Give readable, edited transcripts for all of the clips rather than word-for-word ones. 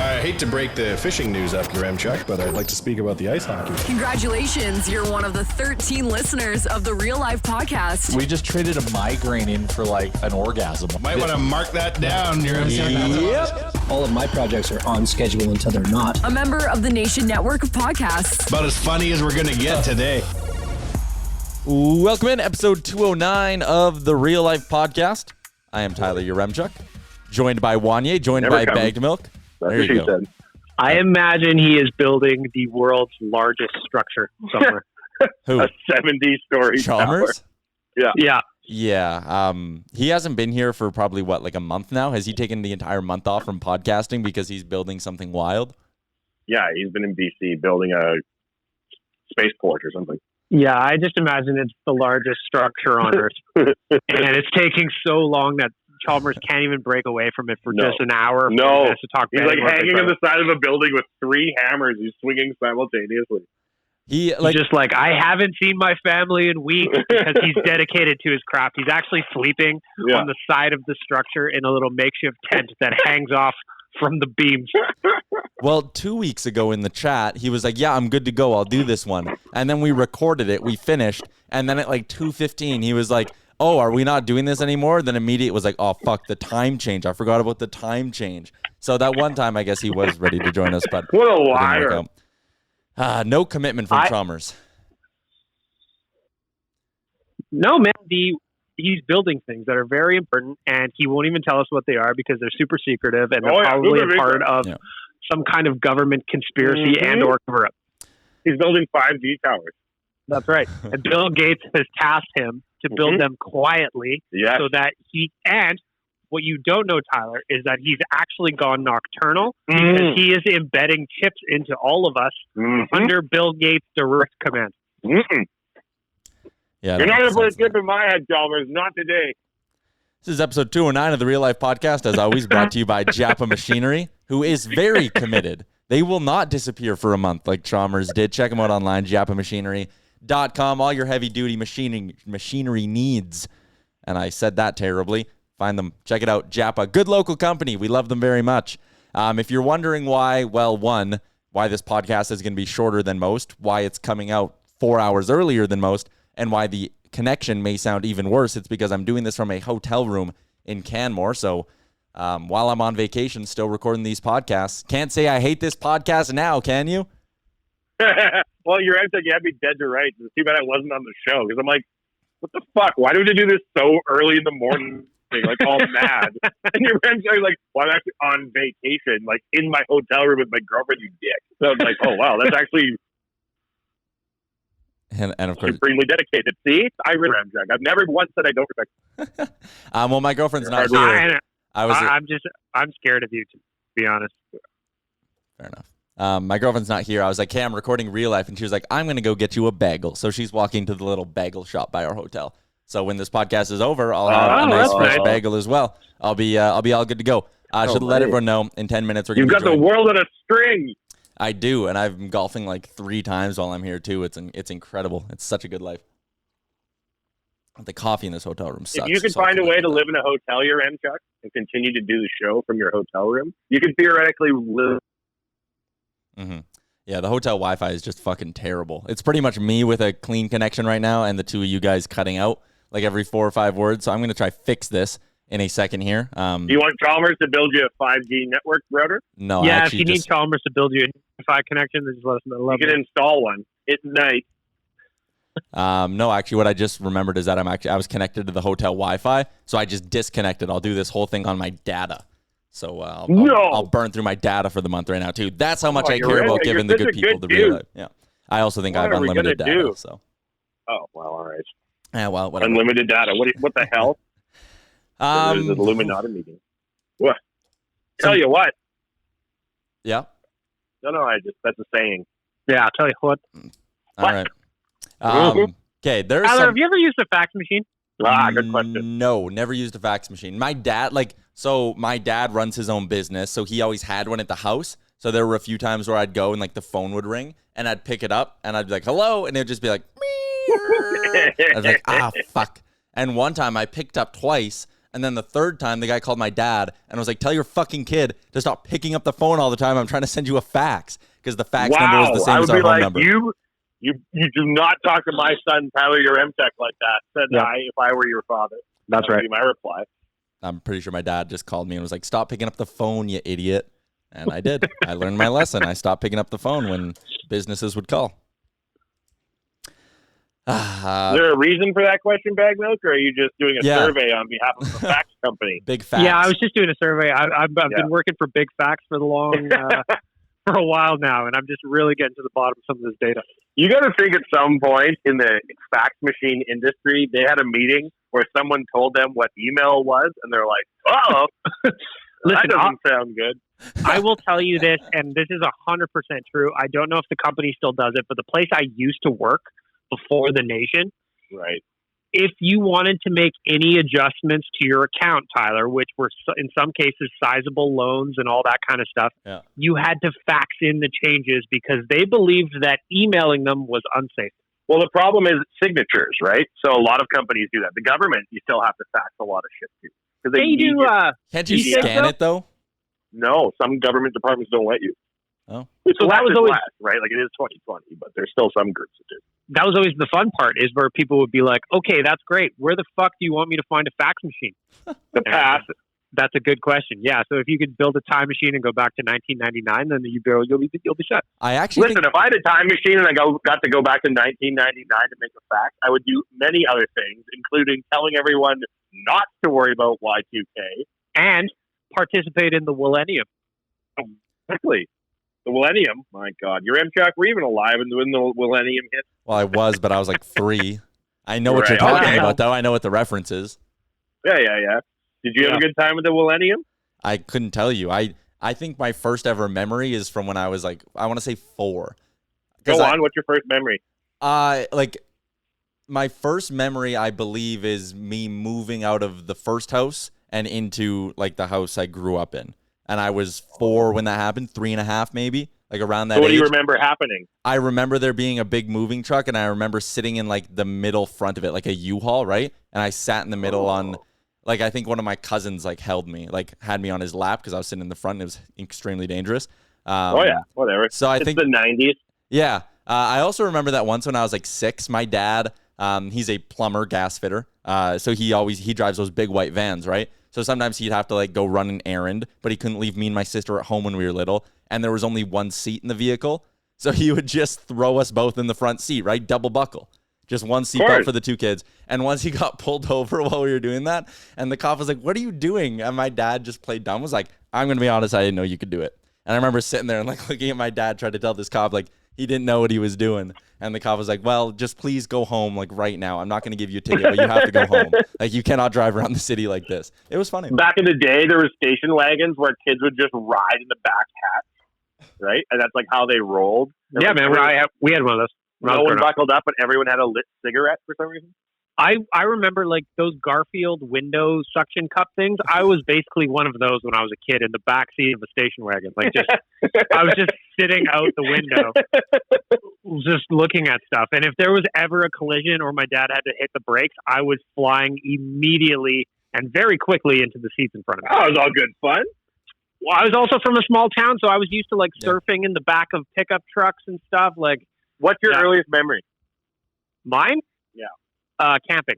I hate to break the fishing news after Yaremchuk, but I'd like to speak about the ice hockey. Congratulations, you're one of the 13 listeners of the Real Life Podcast. We just traded a migraine in for like an orgasm. Might want to mark that down, Yaremchuk. Yep. All of my projects are on schedule until they're not. A member of the Nation Network of Podcasts. About as funny as we're going to get today. Welcome in, episode 209 of the Real Life Podcast. I am Tyler Yaremchuk, joined by Wanye, joined by Baggedmilk. There you go. I imagine he is building the world's largest structure somewhere. Who? A 70-story Chalmers? Tower. Yeah. Yeah. He hasn't been here for probably, like a month now? Has he taken the entire month off from podcasting because he's building something wild? Yeah, he's been in BC building a spaceport or something. Yeah, I just imagine it's the largest structure on Earth. And it's taking so long that Chalmers can't even break away from it for just an hour. No. He has to talk he's like hanging on the side of a building with 3 hammers. He's swinging simultaneously. I haven't seen my family in weeks because he's dedicated to his craft. He's actually sleeping on the side of the structure in a little makeshift tent that hangs off from the beams. Well, 2 weeks ago in the chat, he was like, yeah, I'm good to go. I'll do this one. And then we recorded it. We finished. And then at like 2:15, he was like, oh, are we not doing this anymore? Then immediately it was like, oh, fuck, the time change. I forgot about the time change. So that one time, I guess he was ready to join us. But what a liar. No commitment from Chalmers. No, man. He's building things that are very important, and he won't even tell us what they are because they're super secretive, and they're probably a part of some kind of government conspiracy and or cover-up. He's building 5G towers. That's right. And Bill Gates has tasked him to build them quietly so that and what you don't know, Tyler, is that he's actually gone nocturnal because he is embedding chips into all of us under Bill Gates' direct command. Yeah, you're not going to put a chip in my head, Chalmers. Not today. This is episode 209 of the Real Life Podcast, as always, brought to you by Japa Machinery, who is very committed. They will not disappear for a month like Chalmers did. Check them out online, japamachinery.com. All your heavy-duty machinery needs. And I said that terribly. Find them. Check it out. Japa. Good local company. We love them very much. If you're wondering why, why this podcast is going to be shorter than most, why it's coming out 4 hours earlier than most, and why the connection may sound even worse, it's because I'm doing this from a hotel room in Canmore. So while I'm on vacation, still recording these podcasts. Can't say I hate this podcast now, can you? Well, you're actually, you had me dead to rights. It's too bad I wasn't on the show because I'm like, what the fuck? Why do we do this so early in the morning? Like all mad. And your friends are like, well, I'm actually on vacation, like in my hotel room with my girlfriend, you dick. So it's like, oh wow, that's actually and of course supremely dedicated. See, I respect Yaremchuk. I've never once said I don't respect. Well, my girlfriend's not here. I'm scared of you, to be honest. Fair enough. My girlfriend's not here. I was like, hey, I'm recording Real Life, and she was like, I'm gonna go get you a bagel. So she's walking to the little bagel shop by our hotel. So when this podcast is over, I'll have a nice fresh bagel as well. I'll be all good to go. Should let everyone know in 10 minutes. You've got the world on a string. I do, and I've been golfing like 3 times while I'm here too. It's incredible. It's such a good life. The coffee in this hotel room sucks. If you could find a way to live in a hotel, Yaremchuk, and continue to do the show from your hotel room, you could theoretically live. Yeah, the hotel Wi-Fi is just fucking terrible. It's pretty much me with a clean connection right now, and the two of you guys cutting out like every 4 or 5 words. So I'm going to try fix this in a second here. Do you want Chalmers to build you a 5G network router? No. Yeah, if you need Chalmers to build you a Wi-Fi connection, then just let us know. You can install one. It's nice. No, actually, what I just remembered is that I was connected to the hotel Wi-Fi, so I just disconnected. I'll do this whole thing on my data. So I'll burn through my data for the month right now, too. That's how much I care about giving the good people the real life. Yeah. I also think I have unlimited data. So. Oh, well, all right. Yeah, well, whatever. Unlimited data. What the hell? There's an Illuminati meeting. What? Tell you what. Yeah. No, that's a saying. Yeah, I'll tell you what. All right. Okay, there's Tyler, have you ever used a fax machine? Good question. No, never used a fax machine. My dad runs his own business, so he always had one at the house. So there were a few times where I'd go and like the phone would ring and I'd pick it up and I'd be like, hello, and it'd just be like, I'd be like, fuck. And one time I picked up twice And then the third time, the guy called my dad and was like, tell your fucking kid to stop picking up the phone all the time. I'm trying to send you a fax, because the fax number was the same as our home number. You do not talk to my son, Tyler Yaremchuk, like that, said I, if I were your father. That's right. That would be my reply. I'm pretty sure my dad just called me and was like, stop picking up the phone, you idiot. And I did. I learned my lesson. I stopped picking up the phone when businesses would call. Is there a reason for that question, Baggedmilk, or are you just doing a survey on behalf of the fax company? Big Fax. Yeah, I was just doing a survey. I've been working for Big Fax for for a while now, and I'm just really getting to the bottom of some of this data. You got to think at some point in the fax machine industry, they had a meeting where someone told them what email was, and they're like, "Oh, that doesn't sound good." I will tell you this, and this is 100% true. I don't know if the company still does it, but the place I used to work before the Nation, right? If you wanted to make any adjustments to your account, Tyler, which were in some cases sizable loans and all that kind of stuff, you had to fax in the changes because they believed that emailing them was unsafe. Well, the problem is signatures, right? So a lot of companies do that. The government, you still have to fax a lot of shit to. Because they do. Can't you scan it, though? No, some government departments don't let you. Oh. So that was always right. Like, it is 2020, but there's still some groups that do. That was always the fun part, is where people would be like, okay, that's great. Where the fuck do you want me to find a fax machine? The past. That's a good question. Yeah. So if you could build a time machine and go back to 1999, then you'll be set. I actually if I had a time machine and I got to go back to 1999 to make a fax, I would do many other things, including telling everyone not to worry about Y2K and participate in the Millennium. Exactly. The Millennium, my God. Yaremchuk, were you even alive when the Millennium hit? Well, I was, but I was like 3. I know what you're talking about, though. I know what the reference is. Yeah. Did you have a good time with the Millennium? I couldn't tell you. I think my first ever memory is from when I was like, I want to say 4. Go on. What's your first memory? Like, my first memory, I believe, is me moving out of the first house and into like the house I grew up in. And I was 4 when that happened, 3.5 maybe, like around that age. What do you remember happening? I remember there being a big moving truck, and I remember sitting in like the middle front of it, like a U-Haul, right? And I sat in the middle on, like, I think one of my cousins like held me, like had me on his lap because I was sitting in the front. And it was extremely dangerous. Whatever. So I think the 90s. Yeah. I also remember that once when I was like 6, my dad, he's a plumber, gas fitter. So he drives those big white vans, right? So sometimes he'd have to like go run an errand, but he couldn't leave me and my sister at home when we were little. And there was only one seat in the vehicle. So he would just throw us both in the front seat, right? Double buckle. Just one seatbelt for the 2 kids. And once he got pulled over while we were doing that, and the cop was like, what are you doing? And my dad just played dumb, was like, I'm going to be honest, I didn't know you could do it. And I remember sitting there and like looking at my dad, trying to tell this cop like he didn't know what he was doing. And the cop was like, well, just please go home like right now. I'm not going to give you a ticket, but you have to go home. Like, you cannot drive around the city like this. It was funny. Back in the day, there were station wagons where kids would just ride in the back hat, right? And that's like how they rolled. Yeah, man. We had one of those. No one buckled up, but everyone had a lit cigarette for some reason. I remember like those Garfield window suction cup things. I was basically one of those when I was a kid in the back seat of a station wagon. Like, just I was just sitting out the window, just looking at stuff. And if there was ever a collision or my dad had to hit the brakes, I was flying immediately and very quickly into the seats in front of me. Oh, it was all good fun. Well, I was also from a small town, so I was used to like surfing in the back of pickup trucks and stuff. Like, what's your earliest memory? Mine? Yeah. Camping.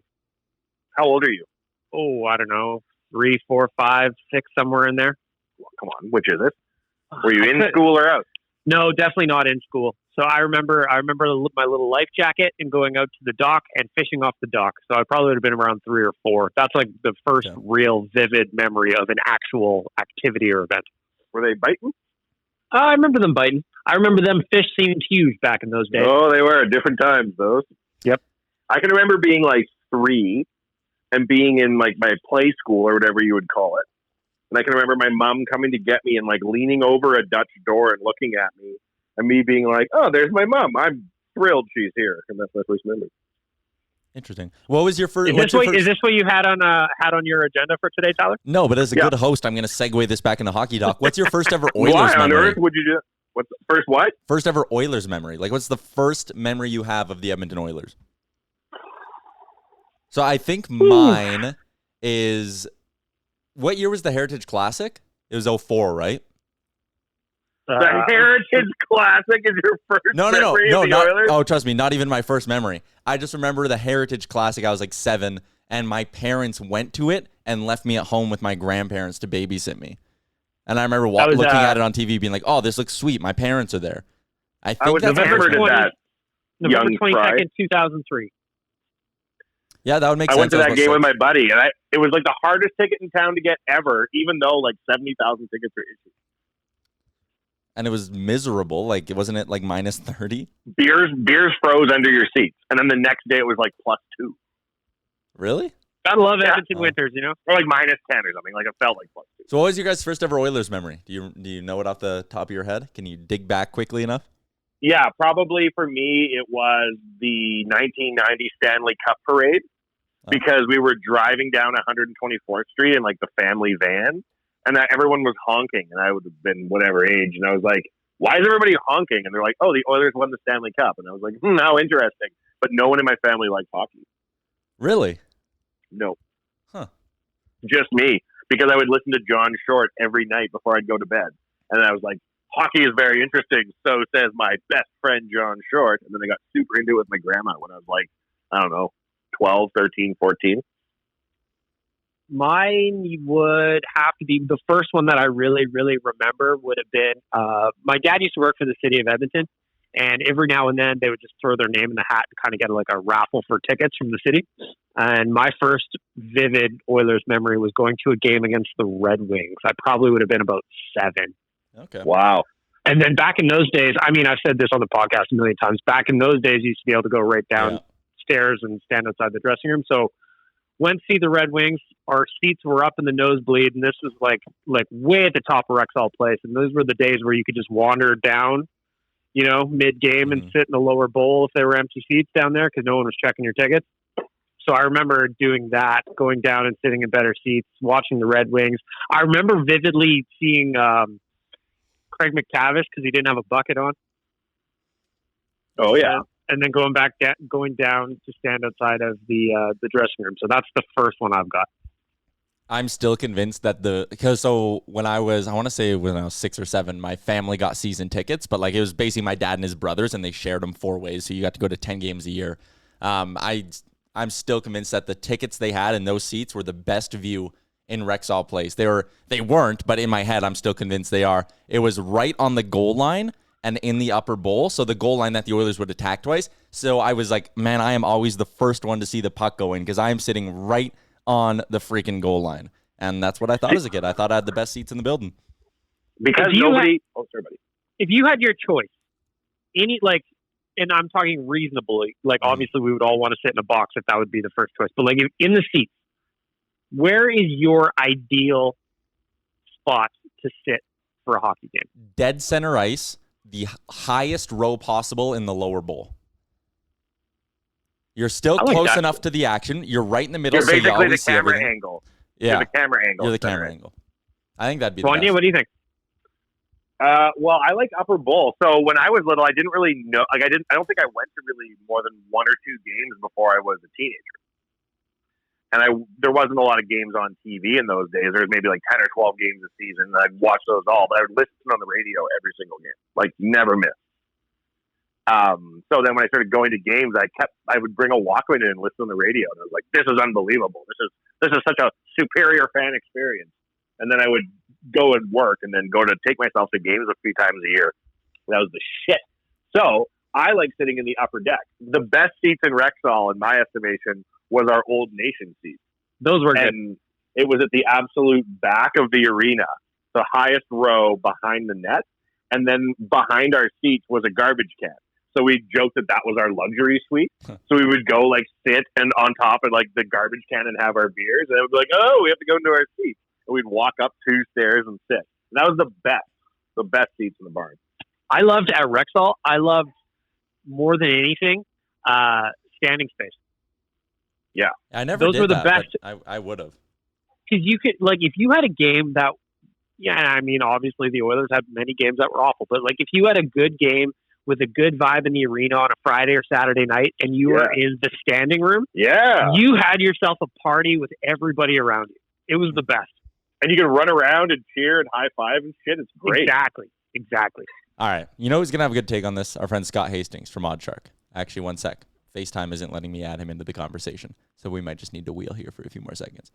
How old are you? Oh, I don't know. 3, 4, 5, 6, somewhere in there. Well, come on. Which is it? Were you in school or out? No, definitely not in school. So I remember my little life jacket and going out to the dock and fishing off the dock. So I probably would have been around 3 or 4. That's like the first real vivid memory of an actual activity or event. Were they biting? I remember them biting. I remember them fish seemed huge back in those days. Oh, they were different times, those. Yep. I can remember being like 3 and being in like my play school or whatever you would call it. And I can remember my mom coming to get me and like leaning over a Dutch door and looking at me and me being like, oh, there's my mom. I'm thrilled she's here. And that's my first memory. Interesting. What was your first? Is this what you had on your agenda for today, Tyler? No, but as a good host, I'm going to segue this back into hockey doc. What's your first ever Oilers Why on memory? earth would you do that? What's the first what? First ever Oilers memory. Like, what's the first memory you have of the Edmonton Oilers? So I think mine is What year was the Heritage Classic? It was 04, right? The Heritage Classic is your first memory of the Oilers? Oh, trust me, not even my first memory. I just remember the Heritage Classic. I was like 7, and my parents went to it and left me at home with my grandparents to babysit me. And I remember looking at it on TV, being like, "Oh, this looks sweet. My parents are there." I think that's November 22nd, 2003. Yeah, that would make sense. I went to that game with my buddy, and it was like the hardest ticket in town to get ever, even though like 70,000 tickets were issued. And it was miserable. Like, wasn't it like minus 30? Beers froze under your seats, and then the next day it was like +2. Really? Gotta love Edmonton winters, you know, or like -10 or something. Like it felt like +2. So, what was your guys' first ever Oilers memory? Do you know it off the top of your head? Can you dig back quickly enough? Yeah, probably for me it was the 1990 Stanley Cup parade, because we were driving down 124th Street in like the family van, and everyone was honking, and I would have been whatever age, and I was like, "Why is everybody honking?" And they're like, "Oh, the Oilers won the Stanley Cup," and I was like, "How interesting." But no one in my family liked hockey. Really? No. Huh. Just me, because I would listen to John Short every night before I'd go to bed. And I was like, hockey is very interesting, so says my best friend John Short. And then I got super into it with my grandma when I was like, I don't know, 12, 13, 14. Mine would have to be, the first one that I really, really remember would have been, my dad used to work for the city of Edmonton. And every now and then they would just throw their name in the hat to kind of get like a raffle for tickets from the city. And my first vivid Oilers memory was going to a game against the Red Wings. I probably would have been about 7. Okay. Wow. And then back in those days, I mean, I've said this on the podcast a million times. Back in those days, you used to be able to go right downstairs and stand outside the dressing room. So went to see the Red Wings. Our seats were up in the nosebleed, and this was like way at the top of Rexall Place. And those were the days where you could just wander down, you know, mid-game and sit in the lower bowl if there were empty seats down there because no one was checking your tickets. So I remember doing that, going down and sitting in better seats, watching the Red Wings. I remember vividly seeing Craig McTavish because he didn't have a bucket on. Oh, yeah. And then going down to stand outside of the dressing room. So that's the first one I've got. I'm still convinced that when I was 6 or 7, my family got season tickets, but like it was basically my dad and his brothers, and they shared them 4 ways. So you got to go to 10 games a year. I'm still convinced that the tickets they had in those seats were the best view in Rexall Place. They weren't, but in my head, I'm still convinced they are. It was right on the goal line and in the upper bowl, so the goal line that the Oilers would attack twice. So I was like, man, I am always the first one to see the puck go in because I am sitting right on the freaking goal line. And that's what I thought as a kid. I thought I had the best seats in the building. Because sorry, buddy. If you had your choice, and I'm talking reasonably, like obviously we would all want to sit in a box if that would be the first choice. But like in the seats, where is your ideal spot to sit for a hockey game? Dead center ice, the highest row possible in the lower bowl. You're still close enough to the action. You're right in the middle. You're basically so you the camera angle. Yeah. You're the camera angle. You're the camera angle. I think that'd be the best. What do you think? Well, I like upper bowl. So when I was little, I didn't really know. Like I don't think I went to really more than 1 or 2 games before I was a teenager. And there wasn't a lot of games on TV in those days. There was maybe like 10 or 12 games a season. And I'd watch those all, but I would listen on the radio every single game, like never miss. So then when I started going to games, I would bring a Walkman in and listen on the radio, and I was like, "This is unbelievable. This is such a superior fan experience." And then I would go and work, and then go to take myself to games a few times a year. That was the shit. So I like sitting in the upper deck. The best seats in Rexall, in my estimation, was our Old Nation seats. Those were good. And it was at the absolute back of the arena, the highest row behind the net, and then behind our seats was a garbage can. So we joked that was our luxury suite. So we would go like sit and on top of like the garbage can and have our beers. And it would be like, oh, we have to go into our seats. And we'd walk up 2 stairs and sit. And that was the best seats in the barn. I loved at Rexall. I loved more than anything, standing space. Yeah. I never Those did were the that, best. I would have. Because you could, like, if you had a game that, I mean, obviously the Oilers had many games that were awful, but like if you had a good game with a good vibe in the arena on a Friday or Saturday night and you were in the standing room, you had yourself a party with everybody around you. It was the best. And you can run around and cheer and high five and shit. It's great. Exactly. All right. You know who's going to have a good take on this? Our friend Scott Hastings from OddsShark. Actually, one sec. FaceTime isn't letting me add him into the conversation, so we might just need to wheel here for a few more seconds.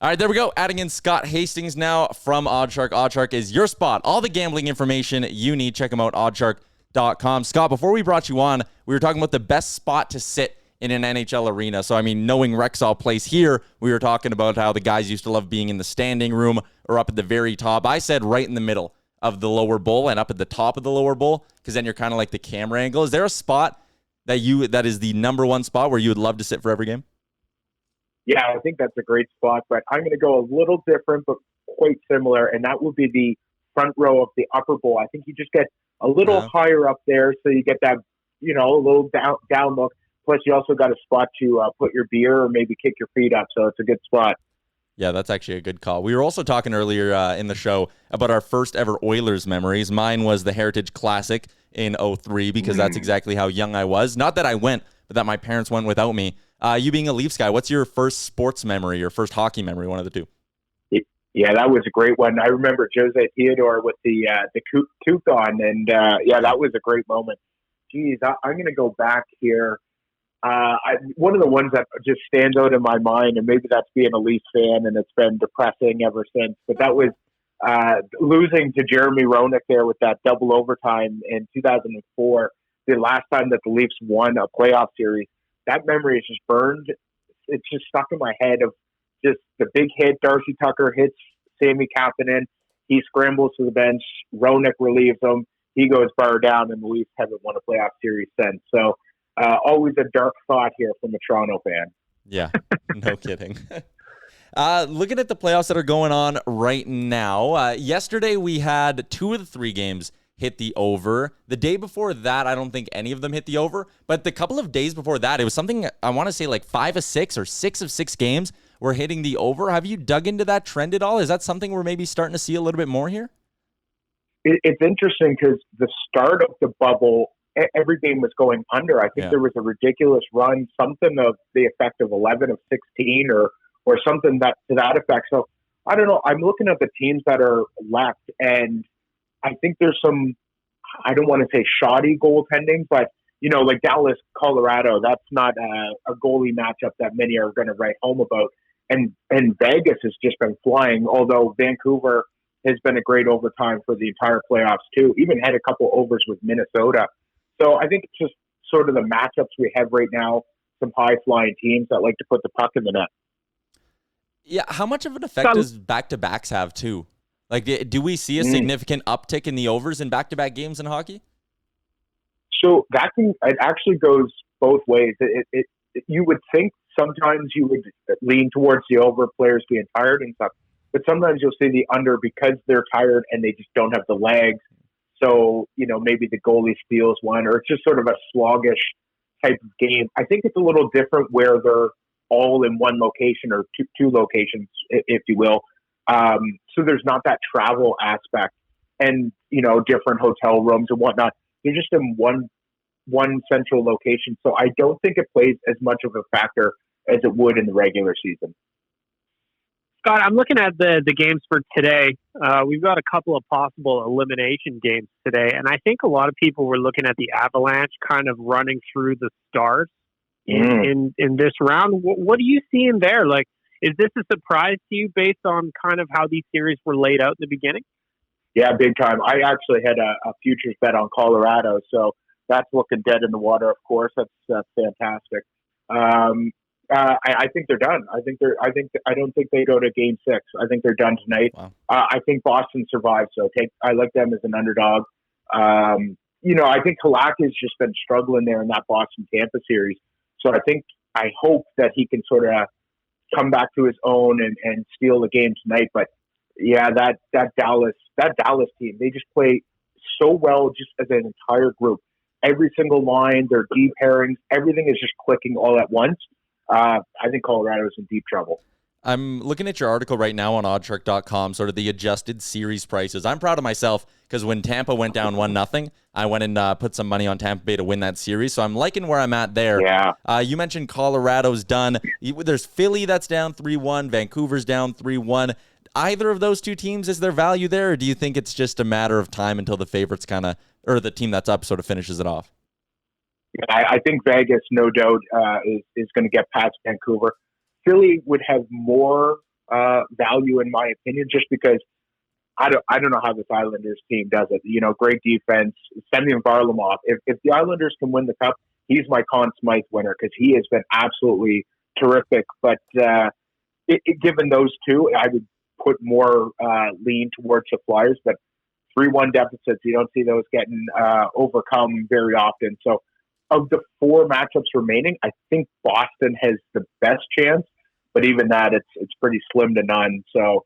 All right, there we go. Adding in Scott Hastings now from OddsShark. OddsShark is your spot. All the gambling information you need. Check them out, OddsShark.com. Scott, before we brought you on, we were talking about the best spot to sit in an NHL arena. So, I mean, knowing Rexall plays here, we were talking about how the guys used to love being in the standing room or up at the very top. I said right in the middle of the lower bowl and up at the top of the lower bowl, because then you're kind of like the camera angle. Is there a spot that is the number one spot where you would love to sit for every game? Yeah, I think that's a great spot, but I'm going to go a little different, but quite similar, and that would be the front row of the upper bowl. I think you just get a little higher up there, so you get that, a little down look. Plus, you also got a spot to put your beer or maybe kick your feet up, so it's a good spot. Yeah, that's actually a good call. We were also talking earlier in the show about our first ever Oilers memories. Mine was the Heritage Classic in 2003 because that's exactly how young I was. Not that I went, but that my parents went without me. You being a Leafs guy, what's your first sports memory or first hockey memory, one of the two? Yeah, that was a great one. I remember Jose Theodore with the toque on, and that was a great moment. Geez, I'm going to go back here. One of the ones that just stands out in my mind, and maybe that's being a Leafs fan, and it's been depressing ever since, but that was losing to Jeremy Roenick there with that double overtime in 2004, the last time that the Leafs won a playoff series. That memory is just burned. It's just stuck in my head of just the big hit. Darcy Tucker hits Sammy Kapanen. He scrambles to the bench. Roenick relieves him. He goes bar down, and the Leafs haven't won a playoff series since. So always a dark thought here from a Toronto fan. Yeah, no kidding. Looking at the playoffs that are going on right now, yesterday we had 2 of the 3 games hit the over. The day before that, I don't think any of them hit the over. But the couple of days before that, it was something, I want to say like 5 of 6 or 6 of 6 games were hitting the over. Have you dug into that trend at all? Is that something we're maybe starting to see a little bit more here? It's interesting because the start of the bubble, every game was going under. I think there was a ridiculous run, something of the effect of 11 of 16 or something to that effect. So I don't know. I'm looking at the teams that are left, and I think there's some, I don't want to say shoddy goaltending, but, like Dallas, Colorado, that's not a goalie matchup that many are going to write home about. And Vegas has just been flying, although Vancouver has been a great overtime for the entire playoffs too, even had a couple overs with Minnesota. So I think it's just sort of the matchups we have right now, some high-flying teams that like to put the puck in the net. Yeah, how much of an effect does back-to-backs have too? Like, do we see a significant uptick in the overs in back-to-back games in hockey? So it actually goes both ways. You would think sometimes you would lean towards the over, players being tired and stuff, but sometimes you'll see the under because they're tired and they just don't have the legs. So, maybe the goalie steals one, or it's just sort of a sluggish type of game. I think it's a little different where they're all in one location or two locations, if you will. So there's not that travel aspect and, different hotel rooms and whatnot. They're just in one central location. So I don't think it plays as much of a factor as it would in the regular season. Scott, I'm looking at the games for today. We've got a couple of possible elimination games today, and I think a lot of people were looking at the Avalanche kind of running through the Stars in this round. What are you seeing there? Like, is this a surprise to you based on kind of how these series were laid out in the beginning? Yeah, big time. I actually had a futures bet on Colorado, so that's looking dead in the water. Of course, that's fantastic. I think they're done. I don't think they go to Game 6. I think they're done tonight. Wow. I think Boston survives. So I like them as an underdog. I think Halak has just been struggling there in that Boston Tampa series. So I hope that he can sort of come back to his own and steal the game tonight. But yeah, that Dallas team, they just play so well just as an entire group. Every single line, their deep pairings, everything is just clicking all at once. I think Colorado is in deep trouble. I'm looking at your article right now on OddsShark.com, sort of the adjusted series prices. I'm proud of myself because when Tampa went down 1-0, I went and put some money on Tampa Bay to win that series. So I'm liking where I'm at there. Yeah. You mentioned Colorado's done. There's Philly that's down 3-1. Vancouver's down 3-1. either of those two teams, is there value there, or do you think it's just a matter of time until the favorites or the team that's up sort of finishes it off? I think Vegas, no doubt, is going to get past Vancouver. Philly would have more value, in my opinion, just because I don't know how this Islanders team does it. Great defense. Semyon Varlamov. If the Islanders can win the cup, he's my Conn Smythe winner because he has been absolutely terrific. But given those two, I would put more lean towards the Flyers. But 3-1 deficits, you don't see those getting overcome very often. So of the 4 matchups remaining, I think Boston has the best chance. But even that, it's pretty slim to none. So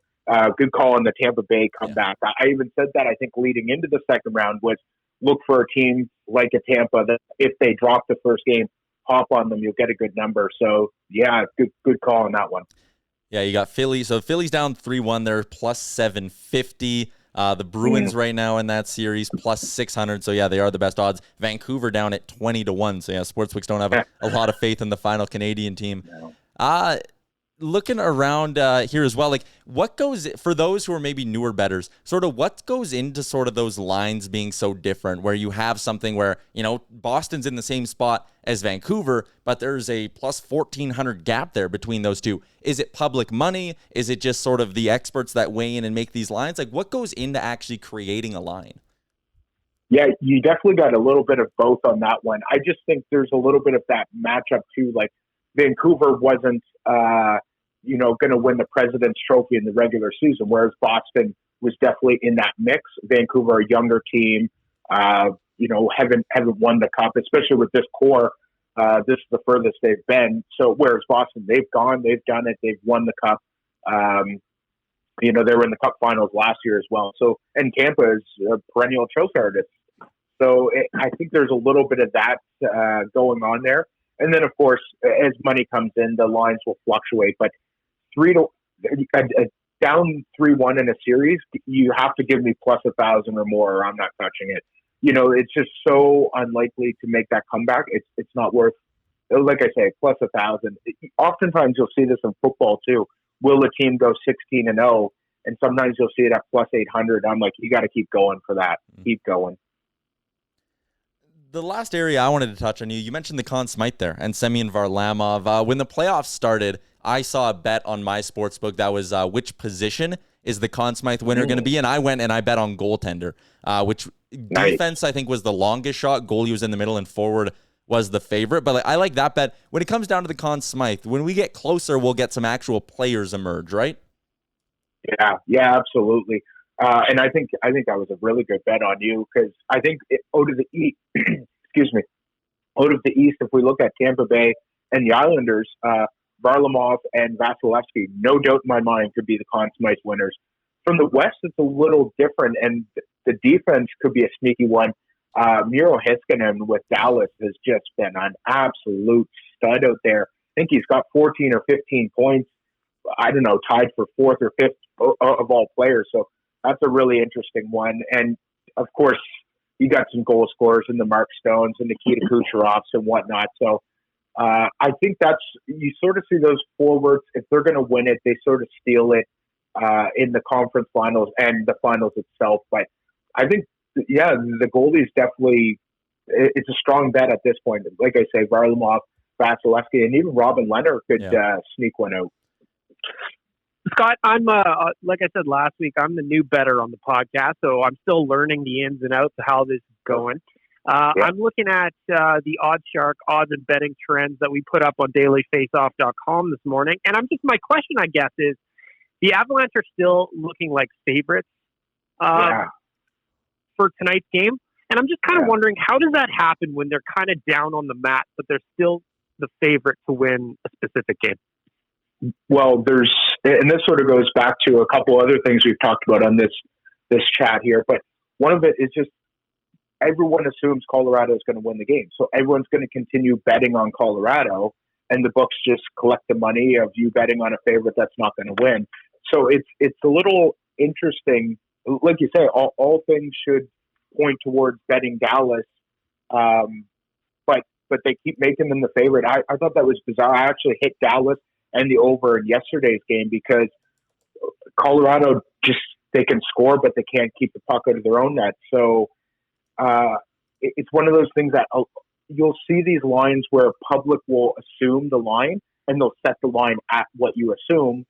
good call on the Tampa Bay comeback. Yeah. I even said that, I think, leading into the second round was look for a team like a Tampa that if they drop the first game, hop on them, you'll get a good number. So, yeah, good call on that one. Yeah, you got Philly. So Philly's down 3-1. They're plus 750. The Bruins right now in that series plus 600. So, yeah, they are the best odds. Vancouver down at 20-1. So, yeah, sportsbooks don't have a lot of faith in the final Canadian team. No. Looking around here as well, like what goes for those who are maybe newer bettors, sort of what goes into sort of those lines being so different where you have something where, Boston's in the same spot as Vancouver, but there's a plus 1,400 gap there between those two. Is it public money? Is it just sort of the experts that weigh in and make these lines? Like what goes into actually creating a line? Yeah, you definitely got a little bit of both on that one. I just think there's a little bit of that matchup too. Like Vancouver wasn't, going to win the President's Trophy in the regular season, whereas Boston was definitely in that mix. Vancouver, a younger team, haven't won the cup, especially with this core. This is the furthest they've been. So whereas Boston, they've done it, they've won the cup. They were in the cup finals last year as well. So, and Tampa is a perennial trophy artist. So I think there's a little bit of that going on there. And then, of course, as money comes in, the lines will fluctuate. But down 3-1 in a series, you have to give me plus 1,000 or more, or I'm not touching it. It's just so unlikely to make that comeback. It's not worth. Like I say, plus 1,000. Oftentimes, you'll see this in football too. Will a team go 16-0? And sometimes you'll see it at plus 800. I'm like, you got to keep going for that. Keep going. The last area I wanted to touch on, you mentioned the Conn Smythe there and Semyon Varlamov. When the playoffs started, I saw a bet on my sportsbook that was which position is the Conn Smythe winner going to be, and I went and I bet on goaltender, which defense I think was the longest shot. Goalie was in the middle and forward was the favorite. But I like that bet. When it comes down to the Conn Smythe, when we get closer, we'll get some actual players emerge, right? Yeah, absolutely. And I think that was a really good bet on you because I think out of the East, out of the East, if we look at Tampa Bay and the Islanders, Varlamov and Vasilevsky, no doubt in my mind, could be the Conn Smythe winners. From the West, it's a little different, and the defense could be a sneaky one. Miro Heiskanen with Dallas has just been an absolute stud out there. I think he's got 14 or 15 points. I don't know, tied for 4th or 5th of all players. So that's a really interesting one. And, of course, you got some goal scorers in the Mark Stones and Nikita Kucherovs and whatnot. So I think you sort of see those forwards, if they're going to win it, they sort of steal it in the conference finals and the finals itself. But I think, the goalies definitely, it's a strong bet at this point. Like I say, Varlamov, Vasilevsky, and even Robin Leonard could sneak one out. Scott, I'm like I said last week, I'm the new bettor on the podcast, so I'm still learning the ins and outs of how this is going. I'm looking at the OddsShark odds and betting trends that we put up on dailyfaceoff.com this morning, and my question, I guess, is the Avalanche are still looking like favorites for tonight's game, and I'm just kind of wondering, how does that happen when they're kind of down on the mat, but they're still the favorite to win a specific game? Well, and this sort of goes back to a couple other things we've talked about on this chat here, but one of it is just everyone assumes Colorado is going to win the game. So everyone's going to continue betting on Colorado, and the books just collect the money of you betting on a favorite that's not going to win. So it's a little interesting. Like you say, all things should point towards betting Dallas, but they keep making them the favorite. I thought that was bizarre. I actually hit Dallas and the over in yesterday's game because Colorado they can score, but they can't keep the puck out of their own net. So it's one of those things that you'll see these lines where public will assume the line and they'll set the line at what you assume,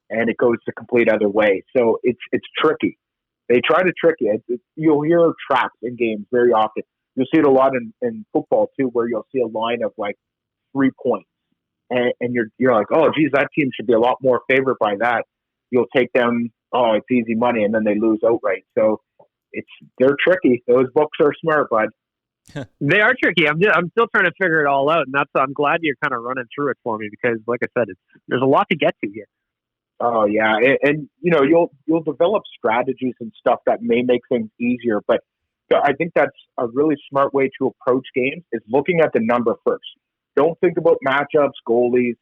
and it goes the complete other way. So it's tricky. They try to trick you. You'll hear traps in games very often. You'll see it a lot in football too, where you'll see a line of like 3 points, and you're like, oh, geez, that team should be a lot more favored by that. You'll take them. Oh, it's easy money, and then they lose outright. So they're tricky. Those books are smart, bud. They are tricky. I'm still trying to figure it all out, and I'm glad you're kind of running through it for me because, like I said, there's a lot to get to here. Oh yeah, and you'll develop strategies and stuff that may make things easier. But I think that's a really smart way to approach games is looking at the number first. Don't think about matchups, goalies,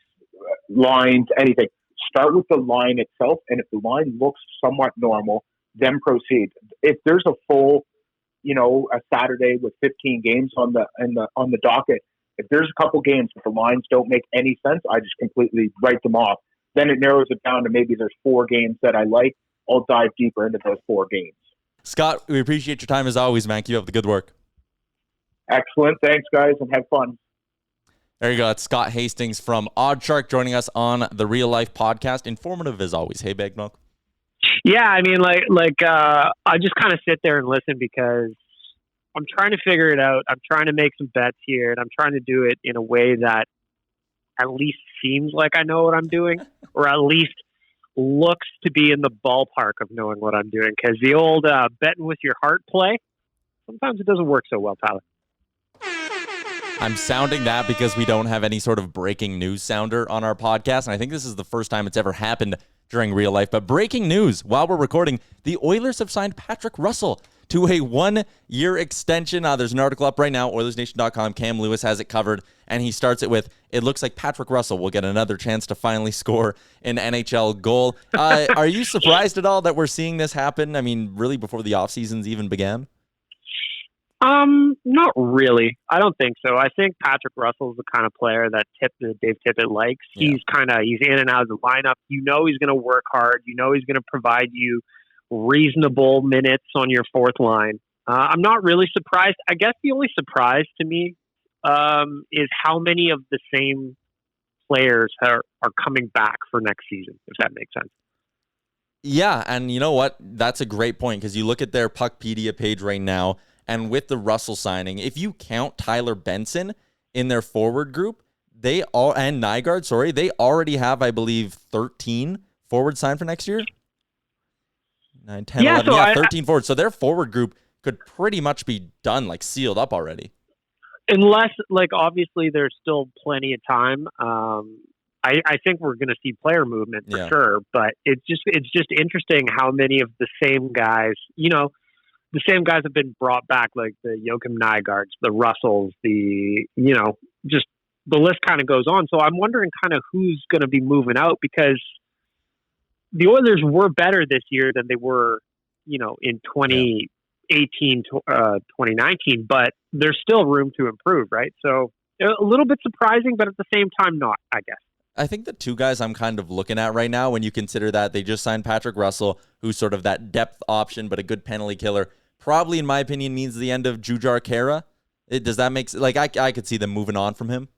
lines, anything. Start with the line itself, and if the line looks somewhat normal, then proceed. If there's a full, a Saturday with 15 games on the docket, if there's a couple games that the lines don't make any sense, I just completely write them off. Then it narrows it down to maybe there's 4 games that I like. I'll dive deeper into those 4 games. Scott, we appreciate your time as always, man. Keep up the good work. Excellent. Thanks, guys, and have fun. There you go. It's Scott Hastings from OddsShark joining us on the Real Life Podcast. Informative as always. Hey, Baggedmilk. Yeah, I mean, I just kind of sit there and listen because I'm trying to figure it out. I'm trying to make some bets here, and I'm trying to do it in a way that at least seems like I know what I'm doing, or at least looks to be in the ballpark of knowing what I'm doing. Because the old betting with your heart play, sometimes it doesn't work so well, Tyler. I'm sounding that because we don't have any sort of breaking news sounder on our podcast, and I think this is the first time it's ever happened during Real Life. But breaking news, while we're recording, the Oilers have signed Patrick Russell to a 1-year extension. There's an article up right now, OilersNation.com. Cam Lewis has it covered, and he starts it with, it looks like Patrick Russell will get another chance to finally score an NHL goal. Are you surprised at all that we're seeing this happen? I mean, really before the offseasons even began? Not really. I don't think so. I think Patrick Russell is the kind of player that Dave Tippett likes. Yeah. He's in and out of the lineup. He's going to work hard. He's going to provide you reasonable minutes on your fourth line. I'm not really surprised. I guess the only surprise to me is how many of the same players are coming back for next season, if that makes sense. Yeah, and you know what? That's a great point because you look at their Puckpedia page right now, and with the Russell signing, if you count Tyler Benson in their forward group, and Nygaard, they already have, I believe, 13 forwards signed for next year. 9, 10, 11, 13 forwards. So their forward group could pretty much be done, sealed up already. Unless, obviously there's still plenty of time. I think we're going to see player movement for sure, but it's just interesting how many of the same guys, the same guys have been brought back, like the Joachim Nygaards, the Russells, just the list kind of goes on. So I'm wondering kind of who's going to be moving out because the Oilers were better this year than they were, in 2018, 2019, but there's still room to improve, right? So a little bit surprising, but at the same time, not, I guess. I think the 2 guys I'm kind of looking at right now, when you consider that they just signed Patrick Russell, who's sort of that depth option, but a good penalty killer, probably, in my opinion, means the end of Jujhar Khaira. Does that make sense? I could see them moving on from him.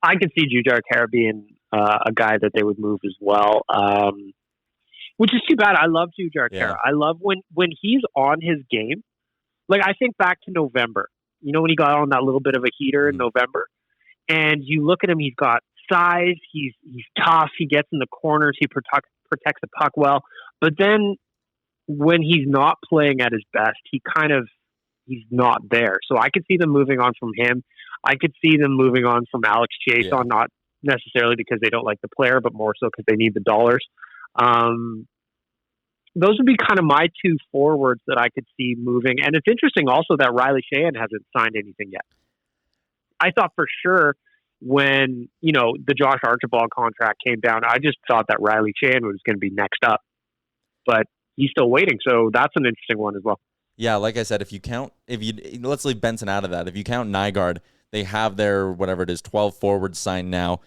I could see Jujhar Khaira being a guy that they would move as well, which is too bad. I love Jujhar Khaira. I love when he's on his game. I think back to November, when he got on that little bit of a heater in November, and you look at him, he's got size, he's tough, he gets in the corners, he protects the puck well, but then when he's not playing at his best, he's not there. So I could see them moving on from him. I could see them moving on from Alex Chiasson, not necessarily because they don't like the player, but more so because they need the dollars. Those would be kind of my 2 forwards that I could see moving. And it's interesting also that Riley Sheahan hasn't signed anything yet. I thought for sure when, the Josh Archibald contract came down, I just thought that Riley Sheahan was going to be next up. But he's still waiting, so that's an interesting one as well. Yeah, like I said, let's leave Benson out of that. If you count Nygaard, they have their, whatever it is, 12 forwards signed now.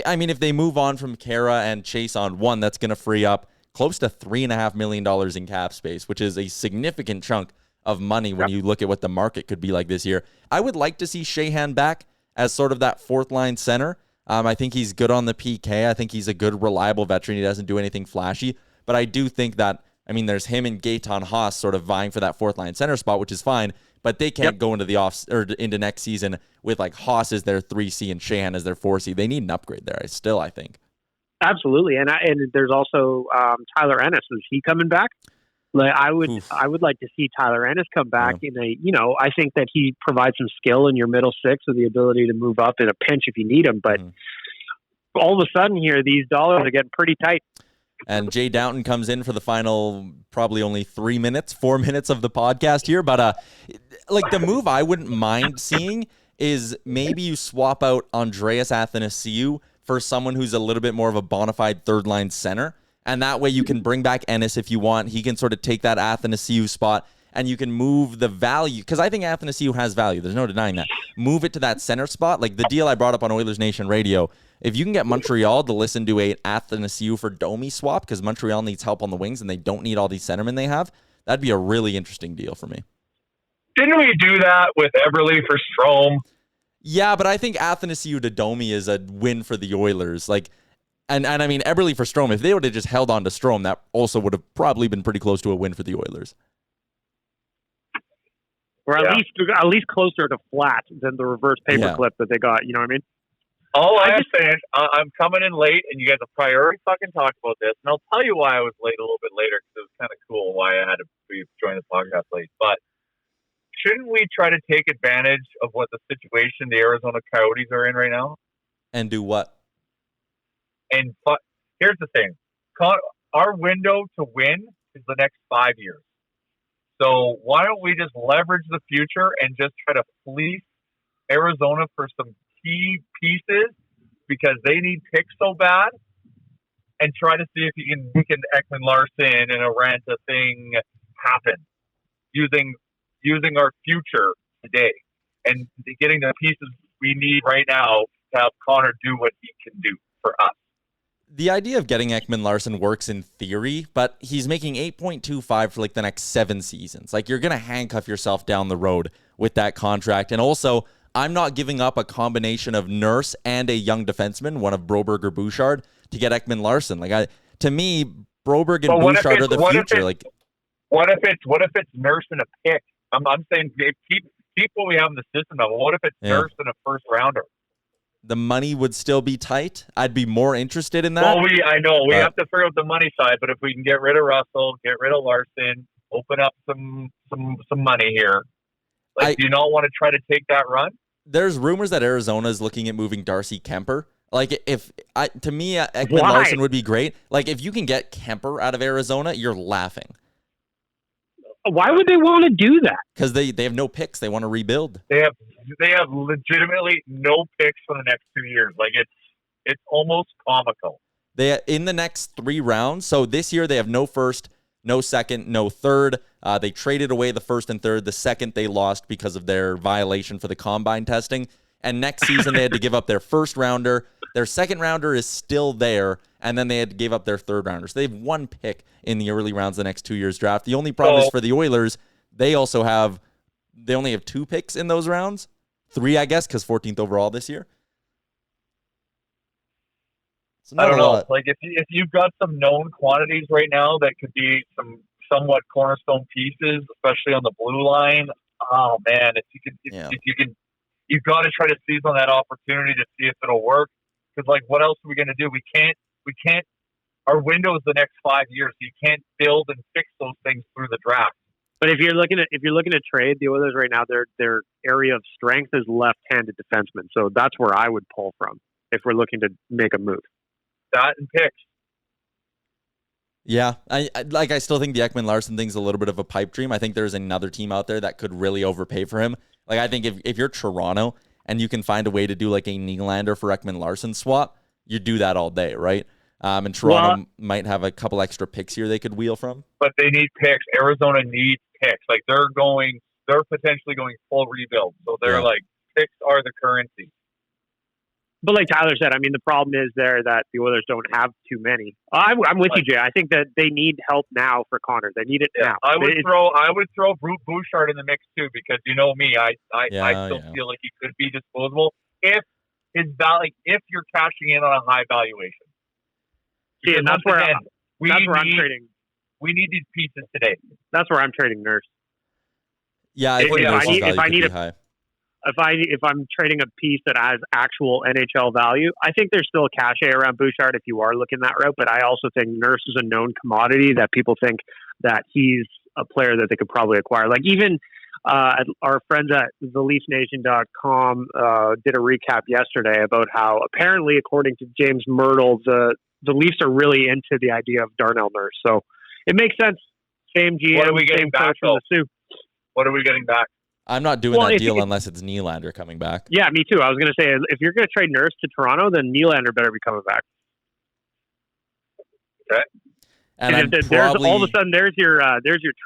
I mean, if they move on from Kara and Chase on one, that's going to free up close to $3.5 million in cap space, which is a significant chunk of money when you look at what the market could be like this year. I would like to see Sheahan back as sort of that fourth line center. I think he's good on the PK. I think he's a good, reliable veteran. He doesn't do anything flashy. But I do think that, I mean, there's him and Gaetan Haas sort of vying for that fourth line center spot, which is fine. But they can't go into the into next season with like Haas as their 3C and Sheahan as their 4C. They need an upgrade there. I think. Absolutely, and there's also Tyler Ennis. Is he coming back? Like I would like to see Tyler Ennis come back in a. I think that he provides some skill in your middle six with the ability to move up in a pinch if you need him. But all of a sudden here, these dollars are getting pretty tight. And Jay Downton comes in for the final, probably only 4 minutes of the podcast here. But like the move I wouldn't mind seeing is maybe you swap out Andreas Athanasiou for someone who's a little bit more of a bona fide third line center. And that way you can bring back Ennis if you want. He can sort of take that Athanasiou spot and you can move the value. Because I think Athanasiou has value. There's no denying that. Move it to that center spot. Like the deal I brought up on Oilers Nation Radio, if you can get Montreal to listen to a Athanasiou for Domi swap, because Montreal needs help on the wings and they don't need all these centermen they have, that'd be a really interesting deal for me. Didn't we do that with Eberle for Strome? Yeah, but I think Athanasiou to Domi is a win for the Oilers. Like, and I mean, Eberle for Strome, if they would have just held on to Strome, that also would have probably been pretty close to a win for the Oilers. Or at least closer to flat than the reverse paperclip that they got. You know what I mean? All I'm saying, I'm coming in late, and you guys have priority fucking talk about this, and I'll tell you why I was late a little bit later, because it was kind of cool why I had to join the podcast late. But shouldn't we try to take advantage of what the situation the Arizona Coyotes are in right now? And do what? And here's the thing. Our window to win is the next 5 years. So why don't we just leverage the future and just try to fleece Arizona for some key pieces because they need picks so bad, and try to see if we can Ekman Larson and a Ranta thing happen using our future today and getting the pieces we need right now to have Connor do what he can do for us. The idea of getting Ekman Larson works in theory, but he's making 8.25 for like the next 7 seasons. Like you're going to handcuff yourself down the road with that contract. And also, I'm not giving up a combination of Nurse and a young defenseman, one of Broberg or Bouchard, to get Ekman Larson. Like to me, Broberg and Bouchard are the future. What if it's Nurse and a pick? I'm saying keep what we have in the system. But what if it's Nurse and a first rounder? The money would still be tight. I'd be more interested in that. Well, I know we have to figure out the money side, but if we can get rid of Russell, get rid of Larson, open up some money here. Do you not want to try to take that run? There's rumors that Arizona is looking at moving Darcy Kemper. Like to me, Ekman Larson would be great. Like if you can get Kemper out of Arizona, you're laughing. Why would they want to do that? Because they have no picks. They want to rebuild. They have legitimately no picks for the next 2 years. Like it's almost comical. They in the next 3 rounds. So this year they have no first, no second, no third. They traded away the first and third. The second they lost because of their violation for the combine testing. And next season they had to give up their first rounder. Their second rounder is still there. And then they had to give up their third rounder. So they have 1 pick in the early rounds of the next 2 years draft. The only problem is for the Oilers, they only have 2 picks in those rounds. 3, I guess, because 14th overall this year. So I don't know. Like if you've got some known quantities right now that could be some somewhat cornerstone pieces, especially on the blue line. Oh man, if you can, you've got to try to seize on that opportunity to see if it'll work. Because like, what else are we going to do? We can't. Our window is the next 5 years. So you can't build and fix those things through the draft. But if you're looking at trade, the Oilers right now, their area of strength is left-handed defensemen. So that's where I would pull from if we're looking to make a move. That and picks. Yeah, I still think the Ekman Larson thing's a little bit of a pipe dream. I think there's another team out there that could really overpay for him. Like I think if you're Toronto and you can find a way to do like a Nylander for Ekman Larson swap, you do that all day, right? And Toronto might have a couple extra picks here they could wheel from. But they need picks. Arizona needs picks. Like they're potentially going full rebuild. So they're like, picks are the currency. But like Tyler said, I mean, the problem is there that the Oilers don't have too many. I'm with you, Jay. I think that they need help now for Connor. They need it now. I would throw Brute Bouchard in the mix too, because you know me, I still feel like he could be disposable if his value, if you're cashing in on a high valuation. Yeah, and that's where I'm trading. We need these pieces today. That's where I'm trading Nurse. Yeah, if I'm trading a piece that has actual NHL value, I think there's still a cachet around Bouchard if you are looking that route. But I also think Nurse is a known commodity that people think that he's a player that they could probably acquire. Like even our friends at theleafsnation.com did a recap yesterday about how apparently, according to James Myrtle, the Leafs are really into the idea of Darnell Nurse. So it makes sense. Same GM, what are we getting same back coach from the Sioux. What are we getting back? I'm not doing that deal unless it's Nylander coming back. Yeah, me too. I was going to say, if you're going to trade Nurse to Toronto, then Nylander better be coming back. Okay. And all of a sudden, there's your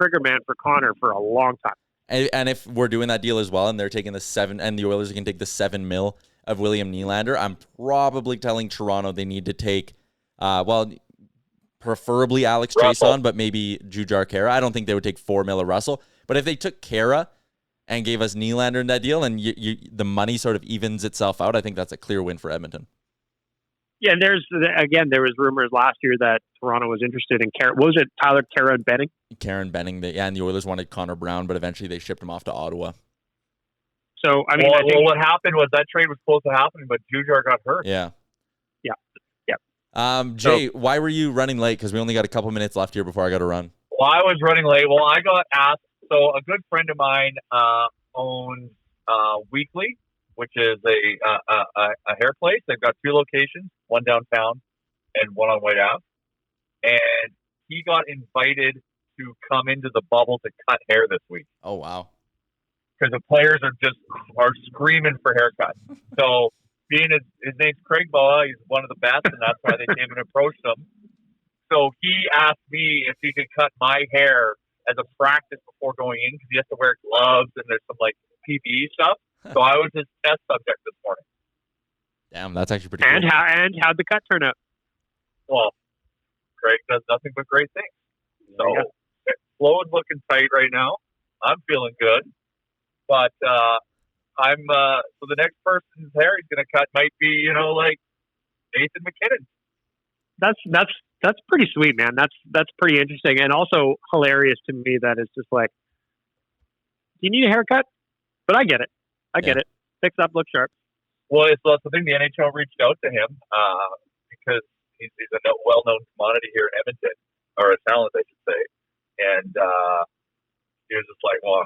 trigger man for Connor for a long time. And if we're doing that deal as well, and they're taking the 7, and the Oilers can take the $7 million of William Nylander, I'm probably telling Toronto they need to take, preferably Alex Chiasson, but maybe Jujhar Khaira. I don't think they would take $4 million of Russell. But if they took Khaira and gave us Nylander in that deal, and the money sort of evens itself out, I think that's a clear win for Edmonton. Yeah, and there was rumors last year that Toronto was interested in Khaira. What was it, Tyler, Khaira and Benning? Karen Benning, and the Oilers wanted Connor Brown, but eventually they shipped him off to Ottawa. So, I mean, what happened was that trade was supposed to happen, but Jujhar got hurt. Yeah. Yeah. Jay, why were you running late? Because we only got a couple minutes left here before I got to run. Well, I was running late. Well, I got asked. So a good friend of mine owns Weekly, which is a hair place. They've got 2 locations, one downtown and one on White Ave. And he got invited to come into the bubble to cut hair this week. Oh, wow. Because the players are screaming for haircuts. So being his name's Craig Boa, he's one of the best, and that's why they came and approached him. So he asked me if he could cut my hair as a practice before going in, because he has to wear gloves and there's some like PPE stuff. So I was his test subject this morning. Damn, that's actually pretty cool. And how'd the cut turn out? Well, Craig does nothing but great things. So flow is looking tight right now. I'm feeling good. But so the next person's hair he's going to cut might be, like Nathan McKinnon. That's pretty sweet, man. That's pretty interesting, and also hilarious to me. That it's just like, do you need a haircut? But I get it. I get it. Fix up, look sharp. Well, that's the thing. The NHL reached out to him because he's a well-known commodity here in Edmonton, or a talent, I should say. And he was just like, "Well,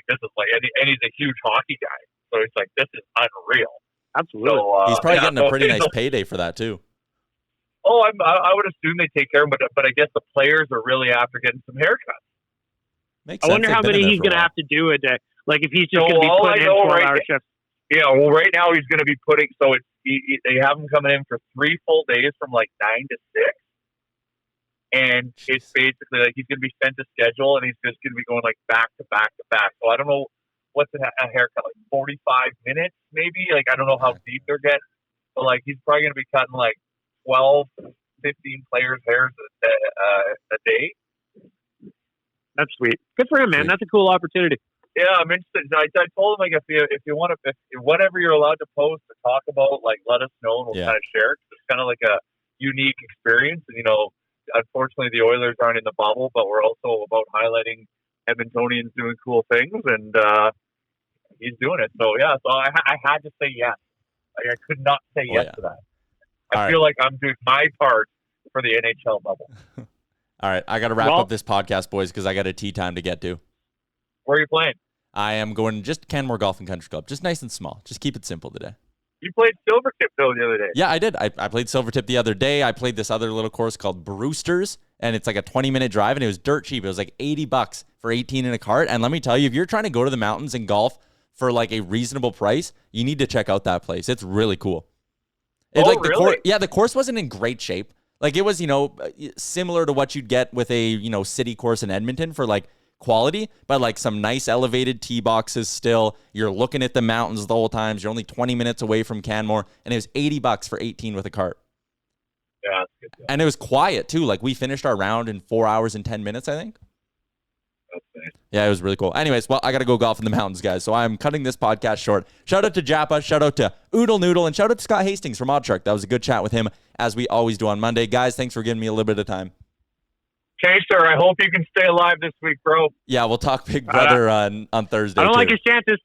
this is like," and he's a huge hockey guy, so he's like, "This is unreal." Absolutely. So, he's probably getting a pretty nice payday for that too. Oh, I would assume they take care of him, but I guess the players are really after getting some haircuts. Makes sense. I wonder how many he's going to have to do a day. Like if he's just going to be putting in 12-hour shifts. Yeah, well, right now he's going to be putting. So they have him coming in for 3 full days from like 9 to 6, and it's basically like he's going to be sent a schedule, and he's just going to be going like back to back to back. So I don't know what's a haircut, like 45 minutes maybe. Like I don't know how deep they're getting, but like he's probably going to be cutting like 12, 15 players' hairs a day. That's sweet. Good for him, man. That's a cool opportunity. Yeah, I'm interested. I told him like if you want to, whatever you're allowed to post or talk about, like let us know and we'll kind of share. It's kind of like a unique experience, and unfortunately the Oilers aren't in the bubble, but we're also about highlighting Edmontonians doing cool things, and he's doing it. So yeah, so I had to say yes. I could not say yes to that. I feel like I'm doing my part for the NHL bubble. All right, I got to wrap up this podcast, boys, because I got a tea time to get to. Where are you playing? I am going just Canmore Golf and Country Club, just nice and small. Just keep it simple today. You played Silvertip, though, the other day. Yeah, I did. I played Silvertip the other day. I played this other little course called Brewster's, and it's like a 20-minute drive, and it was dirt cheap. It was like $80 for 18 in a cart. And let me tell you, if you're trying to go to the mountains and golf for like a reasonable price, you need to check out that place. It's really cool. Really? The course wasn't in great shape. Like it was, similar to what you'd get with a, city course in Edmonton for like quality, but like some nice elevated tee boxes still. You're looking at the mountains the whole time. You're only 20 minutes away from Canmore, and it was $80 for 18 with a cart. Yeah, that's good. And it was quiet too. Like we finished our round in 4 hours and 10 minutes, I think. That's nice. Yeah, it was really cool. Anyways, well, I got to go golf in the mountains, guys. So I'm cutting this podcast short. Shout out to Japa. Shout out to Oodle Noodle. And shout out to Scott Hastings from OddsShark. That was a good chat with him, as we always do on Monday. Guys, thanks for giving me a little bit of time. Okay, sir. I hope you can stay alive this week, bro. Yeah, we'll talk Big Brother on Thursday. I don't too. like his chances.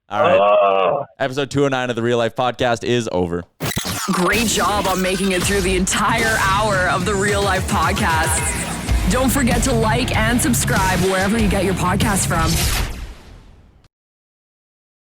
All right. Episode 209 of the Real Life Podcast is over. Great job on making it through the entire hour of the Real Life Podcast. Don't forget to like and subscribe wherever you get your podcast from.